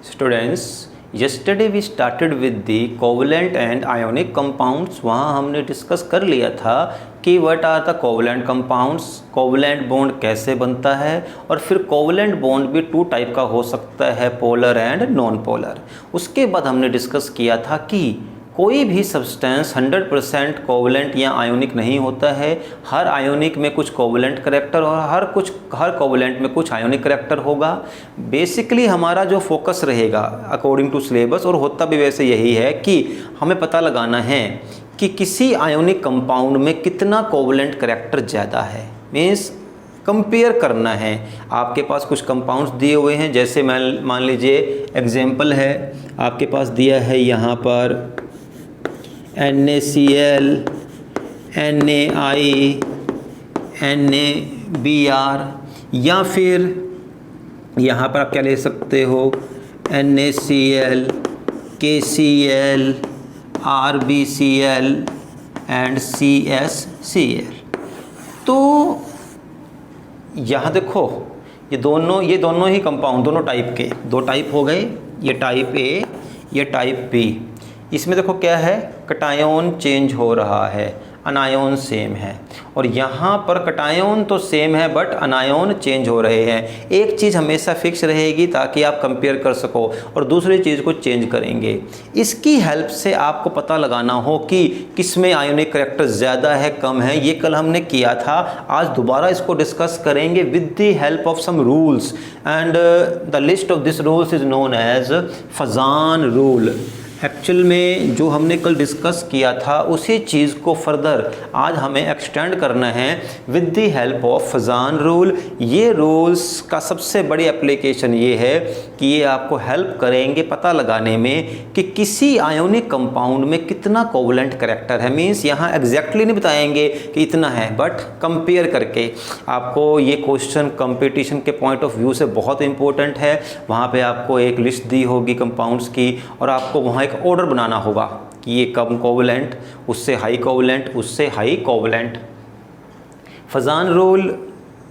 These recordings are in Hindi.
Students, yesterday we started with the covalent and ionic compounds। वहाँ हमने डिस्कस कर लिया था कि what are the covalent compounds, covalent bond कैसे बनता है, और फिर कोवलेंट बॉन्ड भी टू टाइप का हो सकता है, पोलर एंड नॉन पोलर। उसके बाद हमने डिस्कस किया था कि कोई भी सब्सटेंस 100% कोवलेंट या आयोनिक नहीं होता है। हर आयोनिक में कुछ कोवलेंट करैक्टर और हर कोवलेंट में कुछ आयोनिक करैक्टर होगा। बेसिकली हमारा जो फोकस रहेगा अकॉर्डिंग टू सिलेबस, और होता भी वैसे यही है, कि हमें पता लगाना है कि किसी आयोनिक कंपाउंड में कितना कोवलेंट करैक्टर ज़्यादा है। मीन्स कंपेयर करना है। आपके पास कुछ कंपाउंड्स दिए हुए हैं, जैसे मान लीजिए एग्जांपल है, आपके पास दिया है यहाँ पर NaCl, NaI, NaBr, या फिर यहाँ पर आप क्या ले सकते हो, NaCl, KCl, RbCl and CsCl। तो यहाँ देखो ये दोनों ही कंपाउंड, दोनों टाइप के, दो टाइप हो गए, ये टाइप ए, ये टाइप बी। इसमें देखो क्या है, कटायन चेंज हो रहा है, अनायन सेम है, और यहाँ पर कटायन तो सेम है बट अनायन चेंज हो रहे हैं। एक चीज़ हमेशा फिक्स रहेगी ताकि आप कंपेयर कर सको, और दूसरी चीज़ को चेंज करेंगे। इसकी हेल्प से आपको पता लगाना हो कि किस में आयोनिक करैक्टर ज़्यादा है, कम है। ये कल हमने किया था, आज दोबारा इसको डिस्कस करेंगे with the help of some rules, and the list of this rules is known as Fajans rule. Actual में जो हमने कल डिस्कस किया था उसी चीज़ को फर्दर आज हमें एक्सटेंड करना है with the help of Fajans rule. ये रूल्स का सबसे बड़ी एप्लीकेशन ये है कि ये आपको हेल्प करेंगे पता लगाने में कि किसी आयोनिक कंपाउंड में कितना कोवलेंट करैक्टर है। मींस यहाँ एग्जैक्टली नहीं बताएंगे कि इतना है, बट कंपेयर करके। आपको ये क्वेश्चन कंपटीशन के पॉइंट ऑफ व्यू से बहुत इंपॉर्टेंट है। वहाँ पे आपको एक लिस्ट दी होगी कंपाउंड्स की, और आपको वहाँ एक ऑर्डर बनाना होगा कि ये कम कोवलेंट, उससे हाई कोवलेंट, उससे high covalent. Fazan rule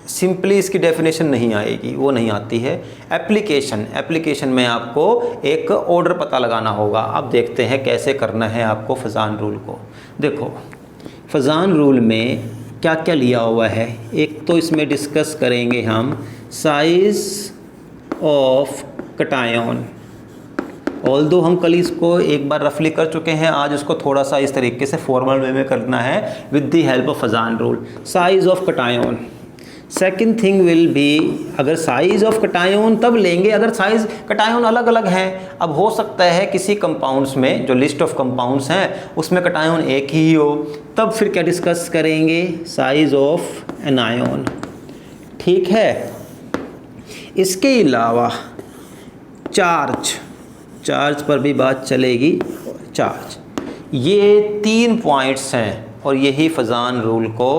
simply इसकी डेफिनेशन नहीं आएगी, वो नहीं आती है। एप्लीकेशन में आपको एक ऑर्डर पता लगाना होगा। अब देखते हैं कैसे करना है आपको फजान रूल को। देखो फजान रूल में क्या क्या लिया हुआ है, एक तो इसमें डिस्कस करेंगे हम साइज ऑफ कटायन। ऑल्दो हम कल इसको एक बार रफली कर चुके हैं, आज इसको थोड़ा सा इस तरीके से फॉर्मल वे में करना है with the help of Fajans rule. Size of cation, second thing will be, अगर साइज ऑफ कटायन तब लेंगे अगर साइज कटायन अलग अलग हैं। अब हो सकता है किसी कंपाउंड्स में, जो लिस्ट ऑफ कंपाउंड्स हैं उसमें कटायन एक ही हो, तब फिर क्या डिस्कस करेंगे, साइज ऑफ एनायन। ठीक है। इसके अलावा चार्ज पर भी बात चलेगी। चार्ज, ये 3 पॉइंट्स हैं और यही फजान रूल को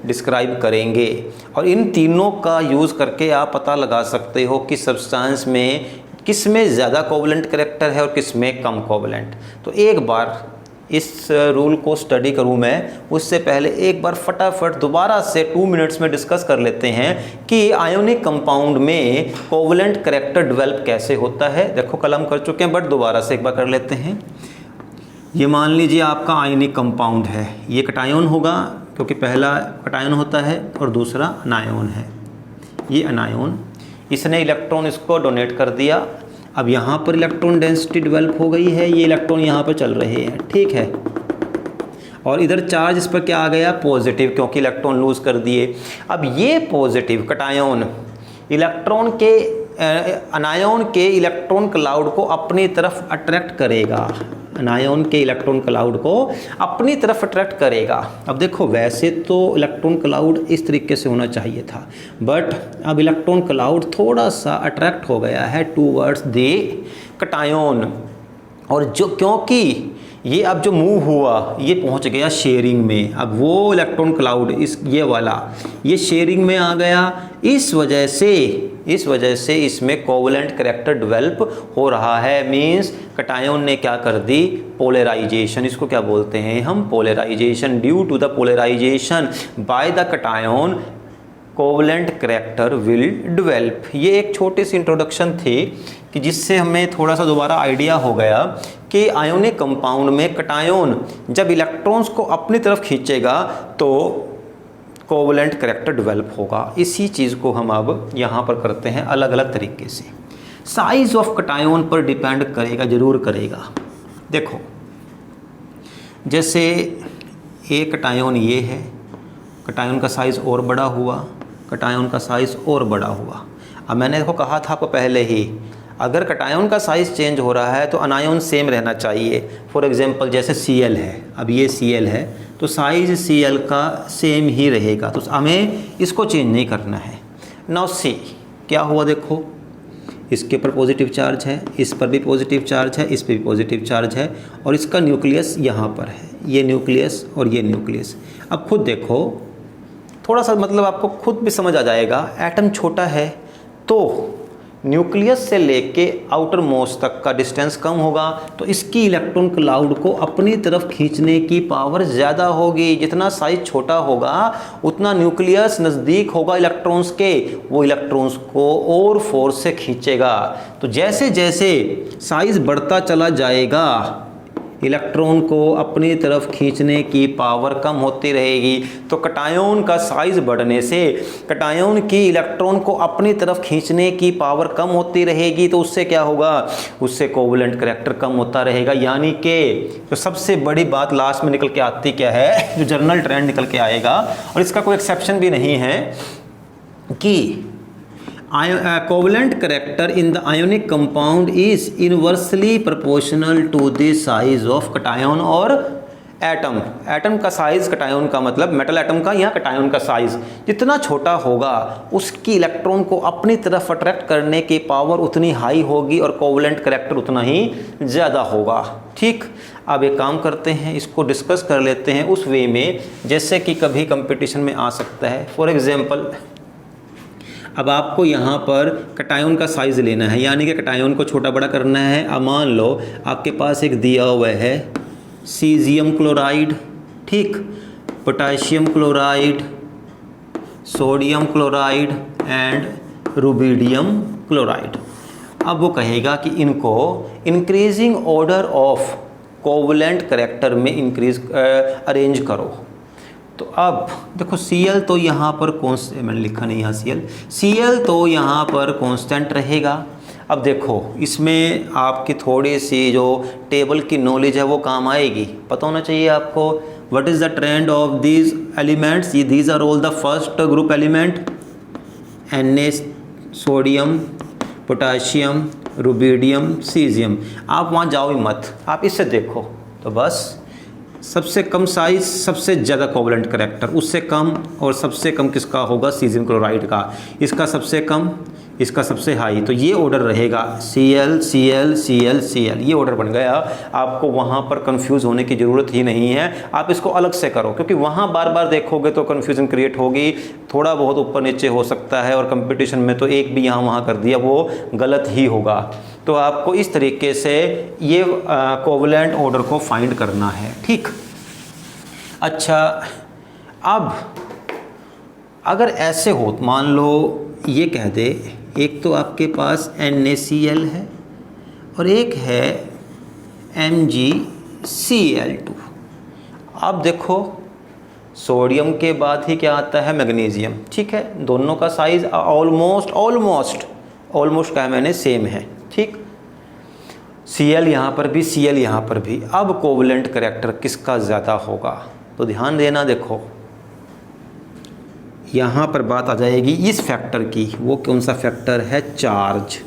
डिस्क्राइब करेंगे, और इन तीनों का यूज़ करके आप पता लगा सकते हो कि सब्सटेंस में किस में ज़्यादा कोवलेंट करैक्टर है और किस में कम कोवलेंट। तो एक बार इस रूल को स्टडी करूं मैं, उससे पहले एक बार फटाफट दोबारा से 2 मिनट्स में डिस्कस कर लेते हैं कि आयोनिक कंपाउंड में कोवलेंट करैक्टर डेवलप कैसे होता है। देखो कल हम कर चुके हैं बट दोबारा से एक बार कर लेते हैं। ये मान लीजिए आपका आयोनिक कंपाउंड है, ये कटायन होगा क्योंकि पहला कटायन होता है और दूसरा अनायन है। ये अनायन, इसने इलेक्ट्रॉन इसको डोनेट कर दिया। अब यहाँ पर इलेक्ट्रॉन डेंसिटी डेवलप हो गई है, ये इलेक्ट्रॉन यहाँ पर चल रहे हैं, ठीक है। और इधर चार्ज इस पर क्या आ गया, पॉजिटिव, क्योंकि इलेक्ट्रॉन लूज कर दिए। अब ये पॉजिटिव कटायन इलेक्ट्रॉन के अनायन के इलेक्ट्रॉन क्लाउड को अपनी तरफ अट्रैक्ट करेगा, अनायन के इलेक्ट्रॉन क्लाउड को अपनी तरफ अट्रैक्ट करेगा। अब देखो वैसे तो इलेक्ट्रॉन क्लाउड इस तरीके से होना चाहिए था, बट अब इलेक्ट्रॉन क्लाउड थोड़ा सा अट्रैक्ट हो गया है टूवर्ड्स द कटायन, और जो क्योंकि ये अब जो मूव हुआ ये पहुंच गया शेयरिंग में। अब वो इलेक्ट्रॉन क्लाउड ये वाला ये शेयरिंग में आ गया। इस वजह से इसमें कोवलेंट करैक्टर डेवलप हो रहा है। मींस कटायन ने क्या कर दी, पोलराइजेशन, इसको क्या बोलते हैं हम, polarisation. Due to the polarisation by the cation covalent character will develop. ये एक छोटी सी इंट्रोडक्शन थी कि जिससे हमें थोड़ा सा दोबारा आइडिया हो गया कि आयोनिक कंपाउंड में कटायोन जब इलेक्ट्रॉन्स को अपनी तरफ खींचेगा तो कोवलेंट करैक्टर डेवलप होगा। इसी चीज़ को हम अब यहाँ पर करते हैं अलग अलग तरीके से। साइज ऑफ कटायोन पर डिपेंड करेगा, जरूर करेगा। देखो जैसे एक कटायोन ये है, कटायोन का साइज़ और बड़ा हुआ, कटायोन का साइज़ और बड़ा हुआ। अब मैंने देखो कहा था आपको पहले ही, अगर कटायोन का साइज़ चेंज हो रहा है तो अनायोन सेम रहना चाहिए। फॉर एग्जांपल जैसे Cl है, अब ये Cl है तो साइज़ Cl का सेम ही रहेगा, तो हमें इसको चेंज नहीं करना है। नाउ C क्या हुआ, देखो इसके ऊपर पॉजिटिव चार्ज है, इस पर भी पॉजिटिव चार्ज है, इस पर भी पॉजिटिव चार्ज है, और इसका न्यूक्लियस यहाँ पर है, ये न्यूक्लियस और ये न्यूक्लियस। अब खुद देखो, थोड़ा सा मतलब आपको खुद भी समझ आ जाएगा, एटम छोटा है तो न्यूक्लियस से लेके आउटर मोस्ट तक का डिस्टेंस कम होगा, तो इसकी इलेक्ट्रॉन क्लाउड को अपनी तरफ खींचने की पावर ज़्यादा होगी। जितना साइज छोटा होगा उतना न्यूक्लियस नज़दीक होगा इलेक्ट्रॉन्स के, वो इलेक्ट्रॉन्स को और फोर्स से खींचेगा। तो जैसे जैसे साइज बढ़ता चला जाएगा इलेक्ट्रॉन को अपनी तरफ खींचने की पावर कम होती रहेगी। तो कटायोन का साइज बढ़ने से कटायोन की इलेक्ट्रॉन को अपनी तरफ खींचने की पावर कम होती रहेगी, तो उससे क्या होगा, उससे कोवलेंट करैक्टर कम होता रहेगा। यानी कि तो सबसे बड़ी बात लास्ट में निकल के आती क्या है, जो जनरल ट्रेंड निकल के आएगा, और इसका कोई एक्सेप्शन भी नहीं है, कि covalent character in the ionic compound is inversely proportional to the size of cation और एटम। एटम का साइज, कटायोन का मतलब मेटल एटम का या कटायोन का साइज जितना छोटा होगा उसकी इलेक्ट्रॉन को अपनी तरफ अट्रैक्ट करने की पावर उतनी हाई होगी और कोवलेंट करैक्टर उतना ही ज़्यादा होगा। ठीक, अब एक काम करते हैं, इसको डिस्कस कर लेते हैं उस वे में जैसे कि कभी कंपटीशन में आ सकता है। फॉर एग्जांपल अब आपको यहाँ पर कटायोन का साइज़ लेना है, यानी कि कटायोन को छोटा बड़ा करना है। अब मान लो आपके पास एक दिया हुआ है सीजियम क्लोराइड, ठीक, potassium chloride, sodium chloride and rubidium chloride. अब वो कहेगा कि इनको increasing order of covalent character में अरेंज करो। तो अब देखो Cl तो यहाँ पर मैंने लिखा नहीं यहाँ Cl तो यहाँ पर कांस्टेंट रहेगा। अब देखो इसमें आपकी थोड़ी सी जो टेबल की नॉलेज है वो काम आएगी, पता होना चाहिए आपको। What is the trend of these elements, these are all the first group element, Na sodium, potassium, rubidium, caesium. आप वहाँ जाओ ही मत, आप इससे देखो तो बस सबसे कम साइज सबसे ज़्यादा कोवलेंट करैक्टर, उससे कम और सबसे कम किसका होगा, सीजियम क्लोराइड का, इसका सबसे कम, इसका सबसे हाई। तो ये ऑर्डर रहेगा Cl Cl Cl Cl, ये ऑर्डर बन गया। आपको वहाँ पर कंफ्यूज होने की ज़रूरत ही नहीं है, आप इसको अलग से करो, क्योंकि वहाँ बार बार देखोगे तो कन्फ्यूज़न क्रिएट होगी, थोड़ा बहुत ऊपर नीचे हो सकता है, और कंपटीशन में तो एक भी यहाँ वहाँ कर दिया वो गलत ही होगा। तो आपको इस तरीके से ये कोवलेंट ऑर्डर को फाइंड करना है, ठीक। अच्छा, अब अगर ऐसे हो, मान लो ये कह दे, एक तो आपके पास NaCl है और एक है MgCl2। अब देखो सोडियम के बाद ही क्या आता है, मैग्नीशियम, ठीक है। दोनों का साइज ऑलमोस्ट क्या मैंने सेम है, ठीक। Cl यहाँ पर भी, Cl यहाँ पर भी। अब कोवलेंट करैक्टर किसका ज़्यादा होगा, तो ध्यान देना, देखो यहाँ पर बात आ जाएगी इस फैक्टर की। वो कौन सा फैक्टर है, चार्ज।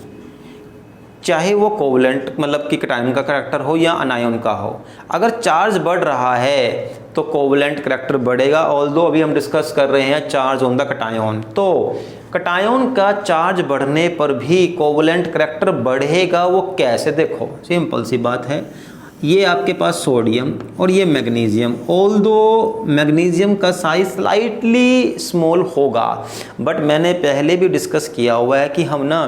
चाहे वो कोवलेंट मतलब कि कटायन का करैक्टर हो या अनायन का हो, अगर चार्ज बढ़ रहा है तो कोवलेंट करैक्टर बढ़ेगा। ऑल्दो अभी हम डिस्कस कर रहे हैं चार्ज ऑन द कटायन, तो कटायन का चार्ज बढ़ने पर भी कोवलेंट करैक्टर बढ़ेगा। वो कैसे, देखो सिंपल सी बात है, ये आपके पास सोडियम और ये मैग्नीशियम, ऑल्दो मैग्नीशियम का साइज स्लाइटली स्मॉल होगा, बट मैंने पहले भी डिस्कस किया हुआ है कि हम ना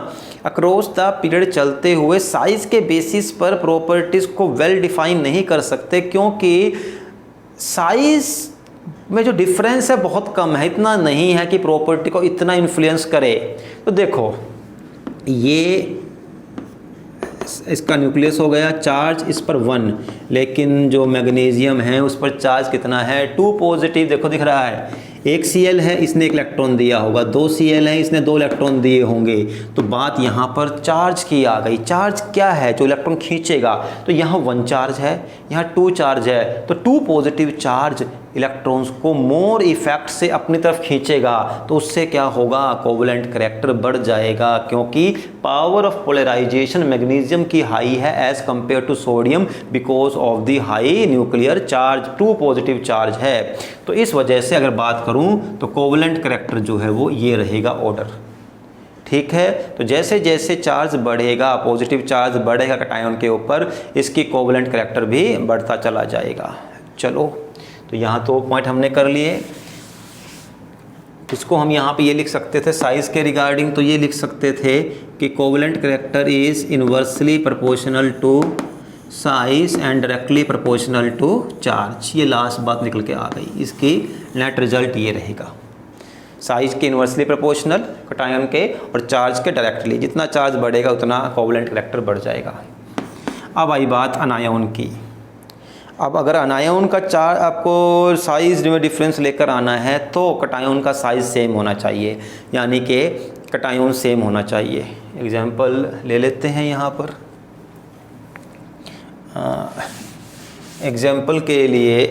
अक्रॉस द पीरियड चलते हुए साइज के बेसिस पर प्रॉपर्टीज़ को वेल डिफाइन नहीं कर सकते, क्योंकि साइज में जो डिफरेंस है बहुत कम है, इतना नहीं है कि प्रॉपर्टी को इतना इन्फ्लुएंस करे। तो देखो ये इसका न्यूक्लियस हो गया, चार्ज इस पर 1, लेकिन जो मैग्नीशियम है उस पर चार्ज कितना है 2 पॉजिटिव। देखो दिख रहा है, एक Cl है, इसने 1 इलेक्ट्रॉन दिया होगा, 2 Cl है, इसने 2 इलेक्ट्रॉन दिए होंगे। तो बात यहाँ पर चार्ज की आ गई। चार्ज क्या है जो इलेक्ट्रॉन खींचेगा? तो यहाँ 1 चार्ज है, यहाँ 2 चार्ज है, तो 2 पॉजिटिव चार्ज इलेक्ट्रॉन्स को मोर इफेक्ट से अपनी तरफ खींचेगा। तो उससे क्या होगा? कोवेलेंट करैक्टर बढ़ जाएगा, क्योंकि पावर ऑफ पोलराइजेशन मैग्नीशियम की हाई है as compared to sodium because of the high nuclear charge, 2 positive charge है। तो इस वजह से अगर बात करूं तो कोवेलेंट करैक्टर जो है वो ये रहेगा ऑर्डर। ठीक है, तो जैसे जैसे चार्ज बढ़ेगा, पॉजिटिव चार्ज बढ़ेगा कैटायन के ऊपर, इसकी कोवेलेंट करैक्टर भी बढ़ता चला जाएगा। चलो, तो यहाँ तो पॉइंट हमने कर लिए। इसको हम यहाँ पे ये लिख सकते थे साइज़ के रिगार्डिंग, तो ये लिख सकते थे कि covalent character is inversely proportional to size and directly proportional to charge. ये लास्ट बात निकल के आ गई, इसकी नेट रिजल्ट ये रहेगा, साइज के इन्वर्सली प्रोपोर्शनल कैटायन के और चार्ज के डायरेक्टली। जितना चार्ज बढ़ेगा उतना कोवेलेंट करैक्टर बढ़ जाएगा। अब आई बात अनायन की। अब अगर अनायन का चार्ज आपको साइज में डिफरेंस लेकर आना है तो कैटायन का साइज सेम होना चाहिए, यानी कि कैटायन सेम होना चाहिए। एग्जांपल ले लेते हैं यहाँ पर। एग्जांपल के लिए,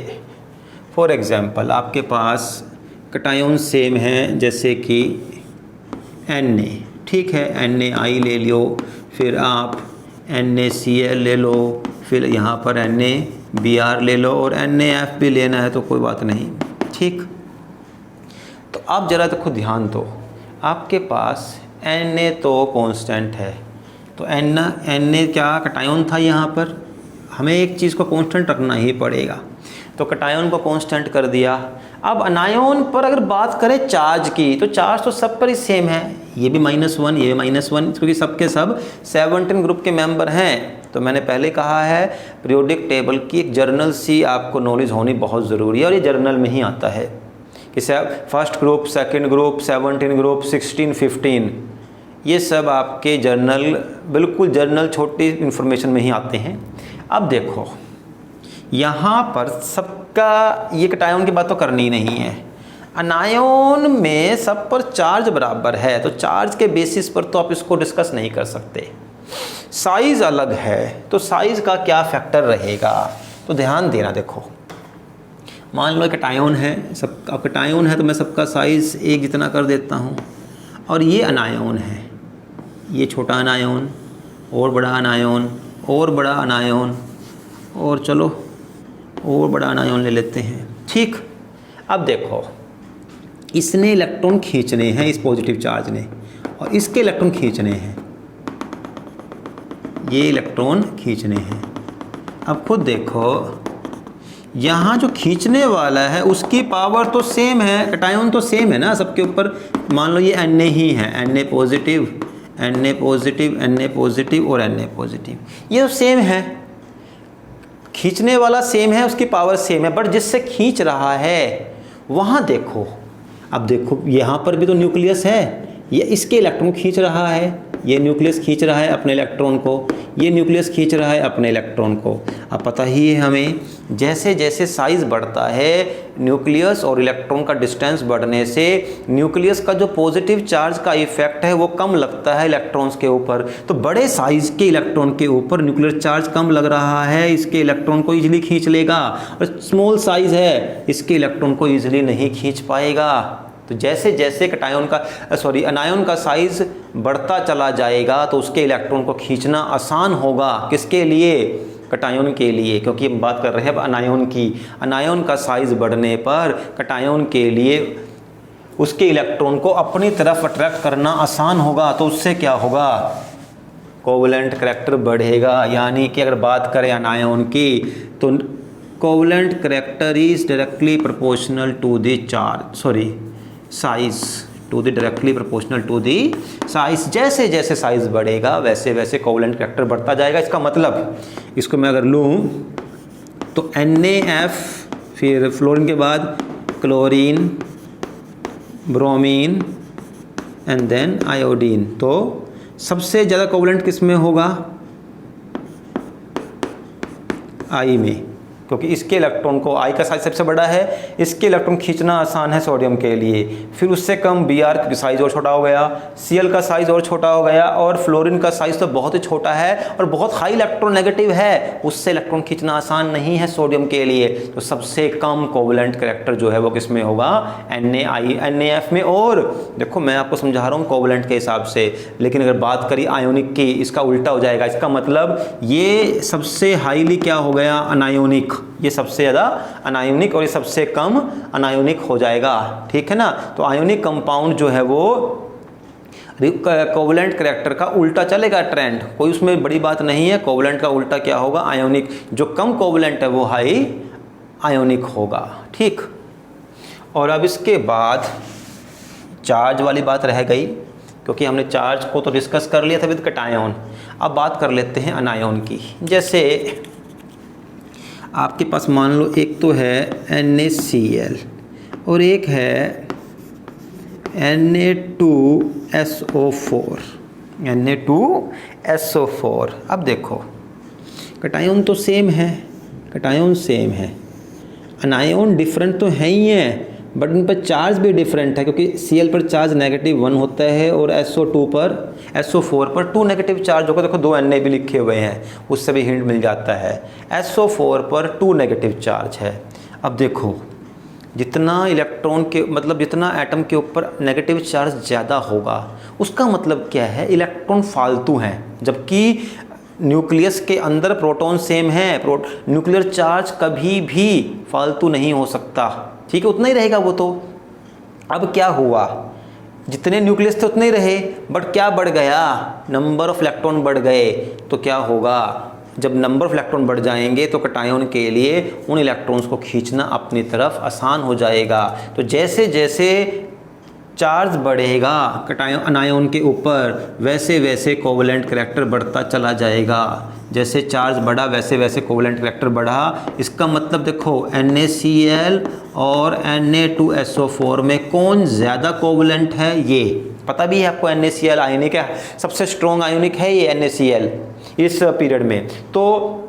फॉर एग्जांपल आपके पास कैटायन सेम है, जैसे कि Na, ठीक है, NaI ले लो, फिर आप NaCl ले लो, फिर यहाँ पर NaBr ले लो और NaF भी लेना है तो कोई बात नहीं। ठीक, तो आप ज़रा देखो ध्यान दो, आपके पास Na तो कांस्टेंट है, तो Na क्या कैटायन था, यहाँ पर हमें एक चीज़ को कांस्टेंट रखना ही पड़ेगा, तो कैटायन को कांस्टेंट कर दिया। अब अनायन पर अगर बात करें चार्ज की, तो चार्ज तो सब पर ही सेम है, ये भी -1, ये भी -1, क्योंकि सबके सब 17 ग्रुप के मेंबर हैं। तो मैंने पहले कहा है पीरियोडिक टेबल की एक जर्नल सी आपको नॉलेज होनी बहुत ज़रूरी है, और ये जर्नल में ही आता है कि first group, second group, 17 group, 16, 15, ये सब आपके जर्नल, बिल्कुल जर्नल छोटी इन्फॉर्मेशन में ही आते हैं। अब देखो यहाँ पर सबका ये कैटायन की बात तो करनी नहीं है, अनायन में सब पर चार्ज बराबर है, तो चार्ज के बेसिस पर तो आप इसको डिस्कस नहीं कर सकते। साइज़ अलग है, तो साइज़ का क्या फैक्टर रहेगा, तो ध्यान देना। देखो मान लो कैटायन है, सब अब कैटायन है तो मैं सबका साइज़ एक जितना कर देता हूँ, और ये अनायन है, ये छोटा अनायन और बड़ा अनायन और बड़ा अनायन और चलो और बड़ा अनायन ले लेते हैं। ठीक, अब देखो इसने इलेक्ट्रॉन खींचने हैं, इस पॉजिटिव चार्ज ने, और इसके इलेक्ट्रॉन खींचने हैं, ये इलेक्ट्रॉन खींचने हैं। अब खुद देखो यहाँ जो खींचने वाला है उसकी पावर तो सेम है, कैटायन तो सेम है ना सबके ऊपर। मान लो ये Na ही है, Na positive, Na positive, Na positive और Na पॉजिटिव, ये तो सेम है, खींचने वाला सेम है, उसकी पावर सेम है, बट जिससे खींच रहा है वहाँ देखो, अब देखो यहाँ पर भी तो न्यूक्लियस है, ये इसके इलेक्ट्रॉन खींच रहा है, ये न्यूक्लियस खींच रहा है अपने इलेक्ट्रॉन को, ये न्यूक्लियस खींच रहा है अपने इलेक्ट्रॉन को। अब पता ही है हमें, जैसे जैसे साइज़ बढ़ता है न्यूक्लियस और इलेक्ट्रॉन का डिस्टेंस बढ़ने से न्यूक्लियस का जो पॉजिटिव चार्ज का इफेक्ट है वो कम लगता है इलेक्ट्रॉन्स के ऊपर। तो बड़े साइज़ के इलेक्ट्रॉन के ऊपर न्यूक्लियर चार्ज कम लग रहा है, इसके इलेक्ट्रॉन को ईजिली खींच लेगा, और स्मॉल साइज़ है, इसके इलेक्ट्रॉन को ईजिली नहीं खींच पाएगा। तो जैसे जैसे कैटायन का अनायन का साइज़ बढ़ता चला जाएगा तो उसके इलेक्ट्रॉन को खींचना आसान होगा। किसके लिए? कैटायन के लिए, क्योंकि हम बात कर रहे हैं अब अनायन की। अनायन का साइज़ बढ़ने पर कैटायन के लिए उसके इलेक्ट्रॉन को अपनी तरफ अट्रैक्ट करना आसान होगा, तो उससे क्या होगा? कोवेलेंट करैक्टर बढ़ेगा। यानी कि अगर बात करें अनायन की तो covalent character is directly proportional to the size, to the directly proportional to the size. जैसे जैसे साइज़ बढ़ेगा वैसे वैसे कोवेलेंट करैक्टर बढ़ता जाएगा। इसका मतलब इसको मैं अगर लूँ तो NaF, फिर फ्लोरीन के बाद chlorine, bromine and then iodine, तो सबसे ज़्यादा कोवेलेंट किस में होगा? आई में, क्योंकि इसके इलेक्ट्रॉन को आई का साइज सबसे बड़ा है, इसके इलेक्ट्रॉन खींचना आसान है सोडियम के लिए। फिर उससे कम Br का साइज और छोटा हो गया, Cl का साइज और छोटा हो गया, और फ्लोरीन का साइज तो बहुत ही छोटा है और बहुत हाई इलेक्ट्रॉन नेगेटिव है, उससे इलेक्ट्रॉन खींचना आसान नहीं है सोडियम के लिए। तो सबसे कम कोवलेंट कैरेक्टर जो है वो किस में होगा, NaF में। और देखो मैं आपको समझा रहा हूँ कोवलेंट के हिसाब से, लेकिन अगर बात करी आयोनिक की, इसका उल्टा हो जाएगा। इसका मतलब ये सबसे हाईली क्या हो गया, अनायोनिक, ये सबसे ज़्यादा अनायोनिक और ये सबसे कम अनायोनिक हो जाएगा, ठीक है ना। तो आयोनिक कंपाउंड जो है वो कोवलेंट कैरेक्टर का उल्टा चलेगा ट्रेंड, कोई उसमें बड़ी बात नहीं है। कोवलेंट का उल्टा क्या होगा, आयोनिक। जो कम कोवलेंट है वो हाई आयोनिक होगा, ठीक। और अब इसके बाद चार्ज वाली बात रह गई, क्योंकि हमने चार्ज को तो डिस्कस कर लिया था विद कैटायन। अब बात कर लेते हैं अनायन की। जैसे आपके पास मान लो एक तो है NaCl और एक है Na2SO4, Na2SO4। अब देखो कैटायन तो सेम है, कैटायन सेम है, अनायन डिफरेंट तो है ही है, बट उन पर चार्ज भी डिफरेंट है, क्योंकि Cl पर चार्ज -1 होता है और SO4 पर 2 नेगेटिव चार्ज होगा। देखो 2 Na भी लिखे हुए हैं, उससे भी हिंट मिल जाता है। SO4 पर 2 नेगेटिव चार्ज है। अब देखो जितना इलेक्ट्रॉन के मतलब जितना एटम के ऊपर नेगेटिव चार्ज ज़्यादा होगा, उसका मतलब क्या है, इलेक्ट्रॉन फालतू हैं, जबकि न्यूक्लियस के अंदर प्रोटॉन सेम है। न्यूक्लियर चार्ज कभी भी फालतू नहीं हो सकता, ठीक है, उतना ही रहेगा वो तो। अब क्या हुआ, जितने न्यूक्लियस थे उतने ही रहे, बट क्या बढ़ गया, नंबर ऑफ इलेक्ट्रॉन बढ़ गए। तो क्या होगा, जब नंबर ऑफ इलेक्ट्रॉन बढ़ जाएंगे तो कैटायन के लिए उन इलेक्ट्रॉन्स को खींचना अपनी तरफ आसान हो जाएगा। तो जैसे जैसे चार्ज बढ़ेगा कैटायन अनायन के ऊपर, वैसे वैसे कोवलेंट कैरेक्टर बढ़ता चला जाएगा। जैसे चार्ज बढ़ा वैसे वैसे कोवलेंट कैरेक्टर बढ़ा। इसका मतलब देखो NaCl और Na2SO4 में कौन ज़्यादा कोवलेंट है, ये पता भी है आपको। NaCl आयोनिक है, सबसे स्ट्रॉन्ग आयोनिक है ये NaCl इस पीरियड में। तो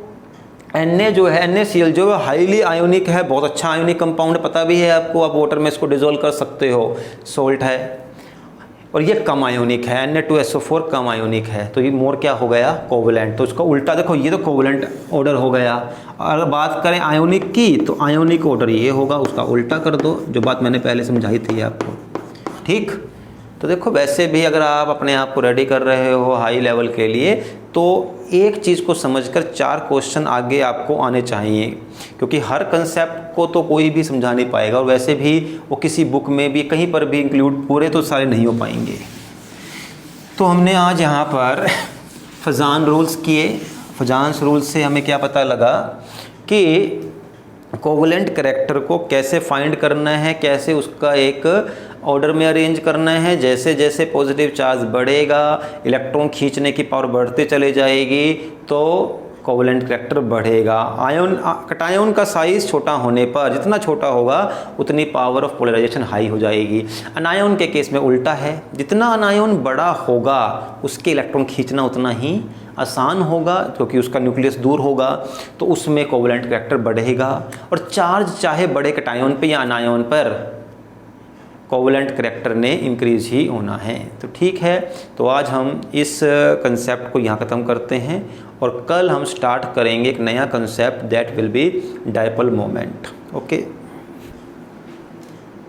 NaCl जो है हाईली आयोनिक है, बहुत अच्छा आयोनिक कंपाउंड है, पता भी है आपको। आप वाटर में इसको डिजोल्व कर सकते हो, सोल्ट है। और ये कम आयोनिक है, Na2SO4 कम आयोनिक है, तो ये मोर क्या हो गया, कोवलेंट। तो उसका उल्टा देखो, ये तो कोवलेंट ऑर्डर हो गया। अगर बात करें आयोनिक की, तो आयोनिक ऑर्डर ये होगा, उसका उल्टा कर दो, जो बात मैंने पहले समझाई थी आपको, ठीक। तो देखो वैसे भी अगर आप अपने आप को रेडी कर रहे हो हाई लेवल के लिए, तो एक चीज़ को समझकर 4 क्वेश्चन आगे आपको आने चाहिए, क्योंकि हर कंसेप्ट को तो कोई भी समझा नहीं पाएगा, और वैसे भी वो किसी बुक में भी कहीं पर भी इंक्लूड पूरे तो सारे नहीं हो पाएंगे। तो हमने आज यहाँ पर फजान रूल्स किए। फजान रूल्स से हमें क्या पता लगा कि कोवलेंट कैरेक्टर को कैसे फाइंड करना है, कैसे उसका एक ऑर्डर में अरेंज करना है। जैसे जैसे पॉजिटिव चार्ज बढ़ेगा, इलेक्ट्रॉन खींचने की पावर बढ़ते चले जाएगी, तो कोवलेंट कैरेक्टर बढ़ेगा। कैटायन का साइज छोटा होने पर, जितना छोटा होगा उतनी पावर ऑफ पोलराइजेशन हाई हो जाएगी। अनायन के केस में उल्टा है, जितना अनायन बड़ा होगा उसके इलेक्ट्रॉन खींचना उतना ही आसान होगा, क्योंकि उसका न्यूक्लियस दूर होगा, तो उसमें कोवलेंट कैरेक्टर बढ़ेगा। और चार्ज चाहे बड़े कैटायन पे या अनायन पर, कोवलेंट कैरेक्टर ने इंक्रीज ही होना है। तो ठीक है, तो आज हम इस कंसेप्ट को यहाँ ख़त्म करते हैं, और कल हम स्टार्ट करेंगे एक नया concept, that will be dipole moment. Okay.